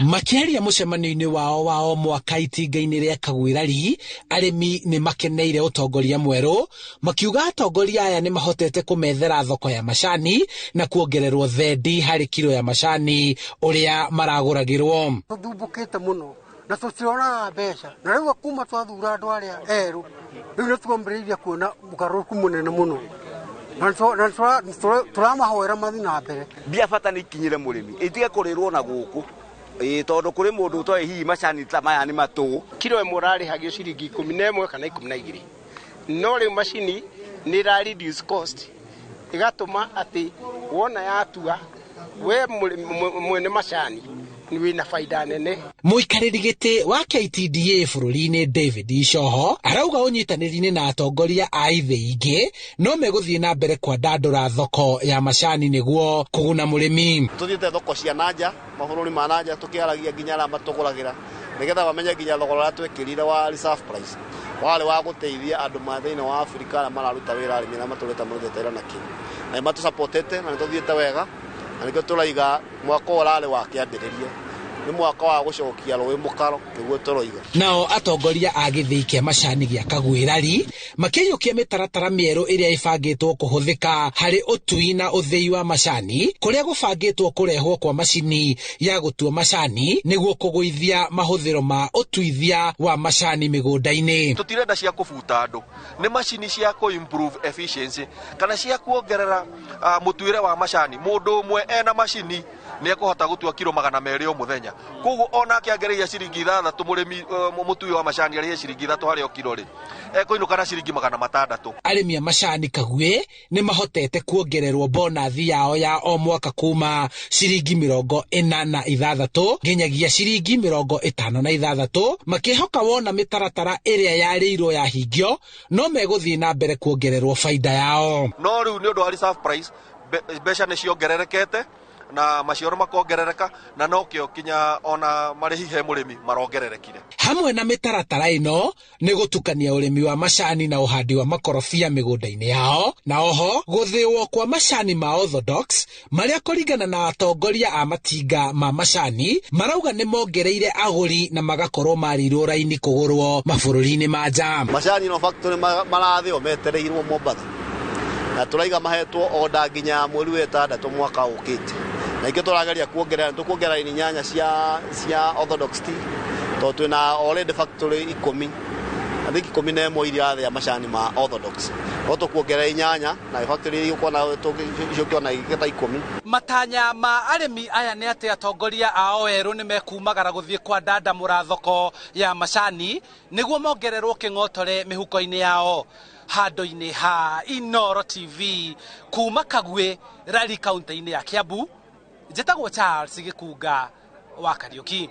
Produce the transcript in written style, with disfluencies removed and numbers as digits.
Makiaria mucemanio-ini wao mwaka itinga-ini ria Kagwirari, arimi ni makeneire utongoria mweru, makiuga atongoria aya ni mahotete kumethera thoko ya macani na kuongererwo thendi hari kilo ya macani uria maraguragirwo. Tuthumbukite muno na tuciona mbeca na riu kuma twathura andu aria eru riu ni twambiriirie kuona mugaruruku munene muno na turamahoera mathi na mbere bia bata ni kinyire murimi itige kurirwo na guku tondu kuri mundu utoi hihi macani ta maya ni matu kilo imwe rarihagio ciringi 11 kana 12 no riu macini ni ra reduce cost igatuma ati wona yatua we mwene macani ni wina faida nene. Muikariri giti wa KTDA bururi-ini David Ishoho arauga unyitaniri-ini na atongoria a ithe ingi no meguthie na mbere kwandandura thoko ya macani niguo kuguna murimi. Tuthiete thoko cia nanja mabururi ma nanja tukiaragia nginya ara matuguragira nigetha bamenye nginya thogora twekirire wa reserve price wale wa guteithia andu mathiine wa Afrika na mararuta wira arimi na matureta mutetera na kinyi na matu supportete na tuthiete wega na niko turaiga mwaka urale wa kiambiriria ni mwaka wa gucokia rui mukaro niguo turoiga. Nao atongoria a githii kia macani gia Kagwirari makiyukia mitaratara mieru iria ibangitwo kuhuthika hari utui na uthei wa macani kuria gubangitwo kurehwo kwa macini ya gutua macani niguo kuguithia mahuthiro ma utuithia wa macani migunda-ini. Tutirenda cia kubuta andu ni macini cia ku improve efficiency kana cia kuongerera mutuire wa macani. Mundu umwe ena macini ni ekuhota gutua kilo 200 o muthenya koguo ona akiangereria ciringi 6 murimi mutui wa macani ari ciringi 3 hari o kilo ri ekuinuka na ciringi 600. Arimi a macani Kagwe ni mahotete kuongererwo bonathi yao ya o mwaka kuma ciringi 46 nginyagia ciringi 56 makihoka wona mitaratara iria yarirwo ya hingio no meguthie na mbere kuongererwo faida yao. No riu ni undu wa reserve price mbeca ni ciongererekete na maciaro makongerereka na no kio kinya ona marihi he murimi marongererekire. Hamwe na mitaratara ino ni gutukania urimi wa macani na uhandi wa makorofia migunda-ini yao na oho guthiwa kwa macani ma orthodox maria kuringana na atongoria a matinga ma macani marauga ni mongereire aguri na magakorwo marirwo raini kugurwo mabururi-ini ma nja. Macani no factory marathio metereirwo Mombasa na turaiga mahetwo oda nginya mweri wa 6 mwaka ukite na ingĩ tũrageria kuongerera inyanya cia orthodox tea to twina already factory 10 I think 11 iria ya macani ma orthodox no tukuongerera inyanya na factory iko na tũgĩcokia na igĩta 10. Matanya ma arimi aya ni ati atongoria ao eru ni mekumagara guthie kwa ndandamura thoko ya macani niguo mongererwo king'otore mihuko-ini yao. Handu-ini ha Inooro TV kuma Kagwe Rari kaunti-ini ya Kiambu, njĩtagwo Charles Gĩkunga wa Kariuki.